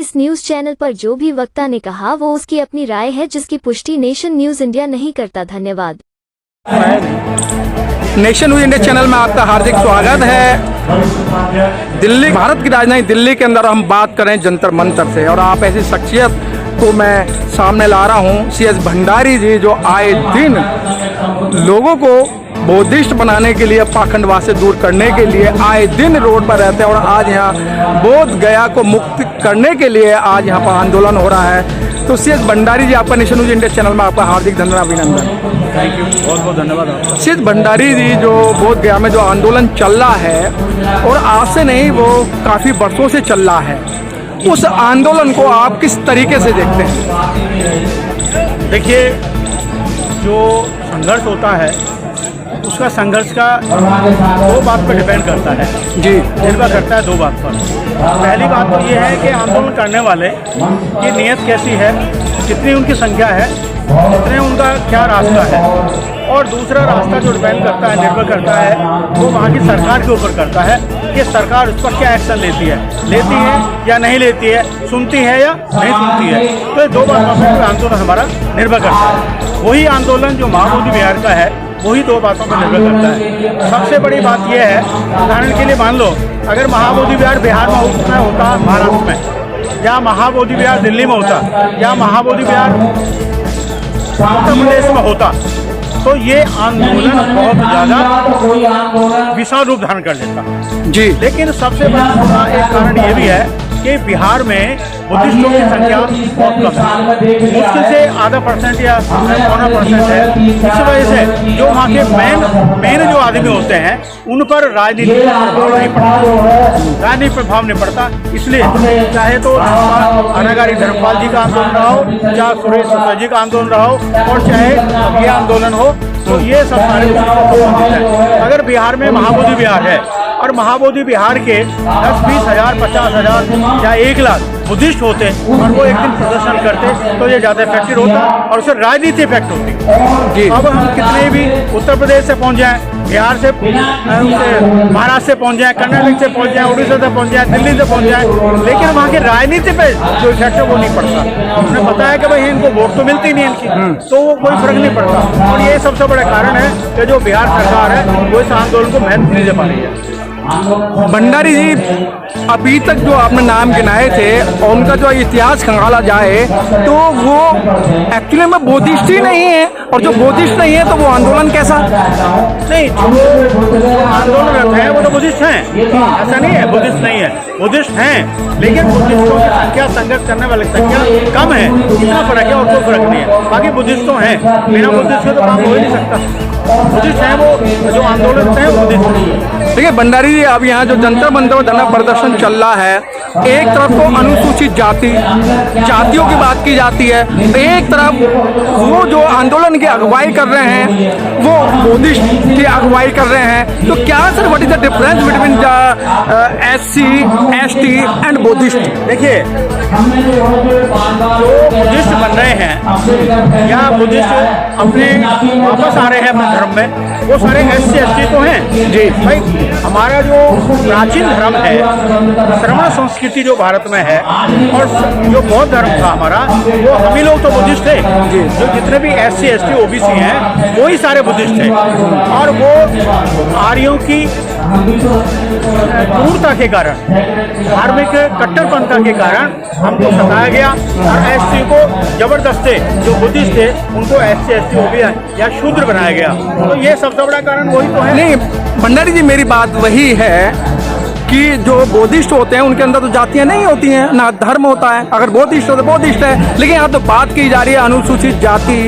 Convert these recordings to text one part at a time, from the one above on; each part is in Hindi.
इस न्यूज चैनल पर जो भी वक्ता ने कहा वो उसकी अपनी राय है, जिसकी पुष्टि नेशन न्यूज इंडिया नहीं करता। धन्यवाद। नेशन न्यूज इंडिया चैनल में आपका हार्दिक स्वागत है। दिल्ली, भारत की राजधानी दिल्ली के अंदर हम बात करें जंतर मंतर से, और आप ऐसी शख्सियत को मैं सामने ला रहा हूं, CS भंडारी जी, जो आए दिन लोगों को बौद्धिस्ट बनाने के लिए, पाखंडवाद से दूर करने के लिए आए दिन रोड पर रहते हैं। और आज यहाँ बोध गया को मुक्त करने के लिए आज यहाँ पर आंदोलन हो रहा है। तो CS भंडारी जी, आपका नेशन न्यूज इंडिया चैनल में आपका हार्दिक धन्यवाद, अभिनंदन। थैंक यू, बहुत बहुत धन्यवाद आपका। CS भंडारी जी, जो बोध गया में जो आंदोलन चल रहा है, और आज से नहीं, वो काफ़ी वर्षों से चल रहा है, उस आंदोलन को आप किस तरीके से देखते हैं? देखिए, जो संघर्ष होता है उसका संघर्ष का दो बात पर डिपेंड करता है जी, निर्भर करता है दो बात पर। पहली बात तो ये है कि आंदोलन करने वाले की नीयत कैसी है, कितनी उनकी संख्या है, कितने उनका क्या रास्ता है। और दूसरा रास्ता जो डिपेंड करता है, निर्भर करता है, वो वहाँ की सरकार के ऊपर करता है कि सरकार उस पर क्या एक्शन लेती है या नहीं लेती है, सुनती है या नहीं सुनती है। तो ये दो बातों पर आंदोलन हमारा निर्भर करता है। वही आंदोलन जो महाबोधि विहार का है, वही दो बातों पर निर्भर करता है। सबसे बड़ी बात यह है, उदाहरण के लिए मान लो अगर महाबोधि विहार बिहार में होता, महाराष्ट्र में, या महाबोधि विहार दिल्ली में होता, या महाबोधि विहार उत्तर प्रदेश में होता, तो ये आंदोलन बहुत ज़्यादा विशाल रूप धारण कर लेता जी। लेकिन सबसे बड़ा एक कारण ये भी है कि बिहार में बुद्धिस्टों की संख्या बहुत कम है, मुश्किल से आधा %, या 0.25% है। इस वजह से जो वहाँ के मेन जो आदमी होते हैं उन पर राजनीतिक प्रभाव नहीं पड़ता, राजनीतिक प्रभाव नहीं पड़ता। इसलिए चाहे तो अनागारी धर्मपाल जी का आंदोलन रहा हो, चाहे सुरेश ससोई जी का आंदोलन रहा हो, और चाहे अब ये आंदोलन हो, तो ये सब सारे संबंधित हैं। अगर बिहार में महाबोधि विहार है और महाबोधि विहार के 10, 20 हजार, 50 हजार या 1 लाख बुद्धिस्ट होते और वो एक दिन प्रदर्शन करते, तो ये ज़्यादा इफेक्टिव होता और उससे राजनीति इफेक्ट होती। अब हम कितने भी उत्तर प्रदेश से पहुंच जाएं, बिहार से, महाराष्ट्र से पहुंच जाएं, कर्नाटक से पहुंच जाएं, उड़ीसा से पहुंच जाएं, दिल्ली से पहुंच जाएं, लेकिन वहाँ की राजनीति पे जो इफेक्ट है वो नहीं पड़ता। उन्हें पता है कि भाई इनको वोट तो मिलती नहीं इनकी, तो वो कोई फर्क नहीं पड़ता। और ये सबसे बड़ा कारण है कि जो बिहार सरकार है वो इस आंदोलन को महत्व नहीं दे पा रही है। भंडारी जी, अभी तक जो आपने नाम गिनाए थे और उनका जो इतिहास खंगाला जाए, तो वो एक्चुअली में बुद्धिस्ट ही नहीं है, और जो बुद्धिस्ट नहीं है तो वो आंदोलन कैसा? नहीं, जो आंदोलनरत हैं वो तो बुद्धिस्ट हैं, ऐसा नहीं है बुद्धिस्ट नहीं है, बुद्धिस्ट हैं, लेकिन बुद्धिस्टों की संख्या, संघर्ष करने वाली संख्या कम है, इतना फर्क है और कोई फर्क नहीं है। बाकी बुद्धिस्ट तो हैं, बिना बुद्धिस्ट के तो काम हो ही नहीं सकता। बुद्धिस्ट हैं वो, जो आंदोलन हैं वो बुद्धिस्ट नहीं है। देखिए भंडारी जी, अब यहाँ जो जंतर मंतर धरना प्रदर्शन चल रहा है, एक तरफ तो अनुसूचित जातियों की बात की जाती है, एक तरफ वो जो आंदोलन की अगुवाई कर रहे हैं वो बुद्धिस्ट की अगुवाई कर रहे हैं। तो क्या sir, what is the difference between SC, ST and Buddhist? देखिए, जो बुद्धिस्ट बन रहे हैं या बुद्धिस्ट अपने वापस आ रहे हैं अपने धर्म में, वो सारे SC, ST तो हैं जी। भाई, हमारा जो प्राचीन धर्म है, श्रमण संस्कृति जो भारत में है, और जो बौद्ध धर्म था हमारा, वो हम ही लोग तो बुद्धिस्ट थे। जो जितने भी SC, ST, OBC हैं वही सारे बुद्धिस्ट थे। और वो आर्यों की क्रूरता के कारण, धार्मिक कट्टरपंथा के कारण हमको सताया गया, और SC को जबरदस्ती जो बुद्धिस्ट थे उनको SC, ST, OBC या शूद्र बनाया गया। तो ये सबसे बड़ा कारण वही तो है। नहीं भंडारी जी, मेरी बात वही है कि जो बुद्धिस्ट होते हैं उनके अंदर तो जातियां नहीं होती हैं, ना धर्म होता है। अगर बुद्धिस्ट हो तो बुद्धिस्ट है, लेकिन यहाँ तो बात की जा रही है अनुसूचित जाति,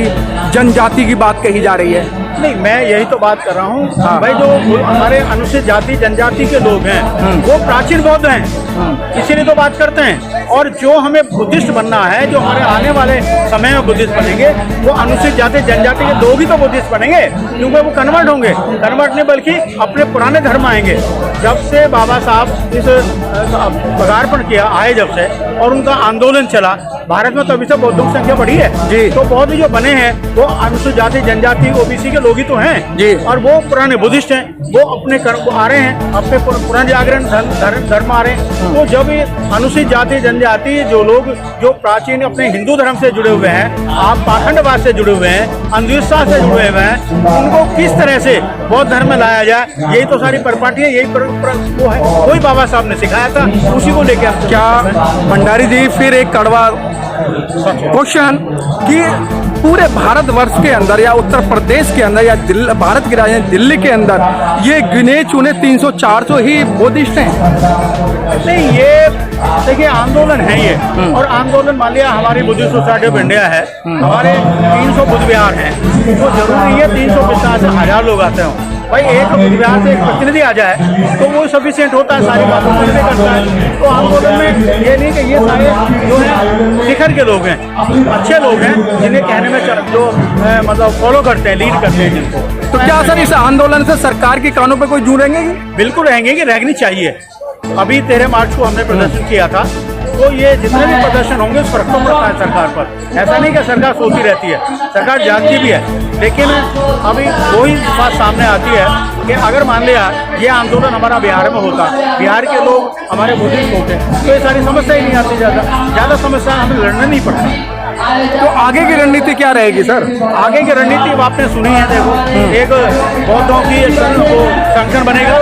जनजाति की बात कही जा रही है। नहीं, मैं यही तो बात कर रहा हूँ। भाई, जो हमारे अनुसूचित जाति जनजाति के लोग हैं वो प्राचीन बौद्ध हैं, इसीलिए तो बात करते हैं। और जो हमें बुद्धिस्ट बनना है, जो हमारे आने वाले समय में बुद्धिस्ट बनेंगे, वो अनुसूचित जाति जनजाति के लोग ही तो बुद्धिस्ट बनेंगे, क्योंकि वो कन्वर्ट होंगे। कन्वर्ट नहीं बल्कि अपने पुराने धर्म आएंगे। जब से बाबा साहब इस पदार्पण किया आए, जब से, और उनका आंदोलन चला भारत में, तो अभी से बौद्धों की संख्या बढ़ी है जी। तो बौद्ध जो बने हैं वो अनुसूचित जाति जनजाति OBC के लोग ही तो हैं जी। और वो पुराने बुद्धिस्ट हैं, वो अपने कर्म को आ रहे हैं, अपने पुराने जागरण धर्म आ रहे हैं। तो जब ये अनुसूचित जाति जनजाति जो लोग जो प्राचीन अपने हिंदू धर्म से जुड़े हुए हैं, आप पाखंडवाद से जुड़े हुए हैं, अंधविश्वास से जुड़े हुए हैं, उनको किस तरह से बौद्ध धर्म में लाया जाए, यही तो सारी परिपाटी है, यही वो है, वही बाबा साहब ने सिखाया था, उसी को लेकर। क्या भंडारी जी फिर एक कड़वा क्वेश्चन कि पूरे भारतवर्ष के अंदर या उत्तर प्रदेश के अंदर या भारत की राजधानी दिल्ली के अंदर ये गिने चुने 300-400 ही बुद्धिस्ट हैं? नहीं, ये देखिए आंदोलन है ये, और आंदोलन मान लिया हमारी बुद्धिस्ट सोसाइटी ऑफ इंडिया है, हमारे 300 बुद्ध विहार हैं, तो जरूरी है 350 से 1000 लोग आते हों। भाई एक बुद्ध विहार से एक प्रतिनिधि आ जाए तो वो सफिशिएंट होता है, सारी बातों को निर्णय करता है। तो आंदोलन में ये नहीं कि ये सारे जो है शिखर के लोग हैं, अच्छे लोग हैं, जिन्हें कहने में जो मतलब फॉलो करते हैं, लीड करते हैं जिनको। तो क्या सर इस आंदोलन से सरकार के कानों पे कोई जुड़ेंगे? बिल्कुल रहेंगे कि रहनी चाहिए। अभी 13 मार्च को हमने प्रदर्शन किया था, तो ये जितने भी प्रदर्शन होंगे उस पर रखना पड़ता है सरकार पर। ऐसा नहीं कि सरकार सोती रहती है, सरकार जानती भी है, लेकिन अभी वही बात सामने आती है कि अगर मान लिया ये आंदोलन हमारा बिहार में होता, बिहार के लोग हमारे बुद्धिस्ट होते, तो ये सारी समस्या ही नहीं आती, ज़्यादा समस्या हमें लड़ना नहीं पड़ता। तो आगे की रणनीति क्या रहेगी सर? आगे की रणनीति आपने सुनी है, देखो एक बौद्धों की संगठन बनेगा,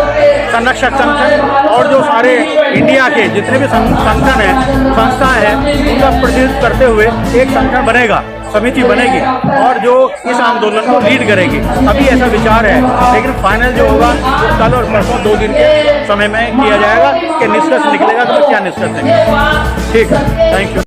संरक्षक संगठन, और जो सारे इंडिया के जितने भी संगठन हैं, संस्थाएं हैं, उनका प्रतिनिधित्व करते हुए एक संगठन बनेगा, समिति बनेगी, और जो इस आंदोलन को लीड करेगी। अभी ऐसा विचार है, लेकिन फाइनल जो होगा वो कल और परसों 2 दिन के समय में किया जाएगा कि निष्कर्ष निकलेगा तो क्या निष्कर्ष है। ठीक है, थैंक यू।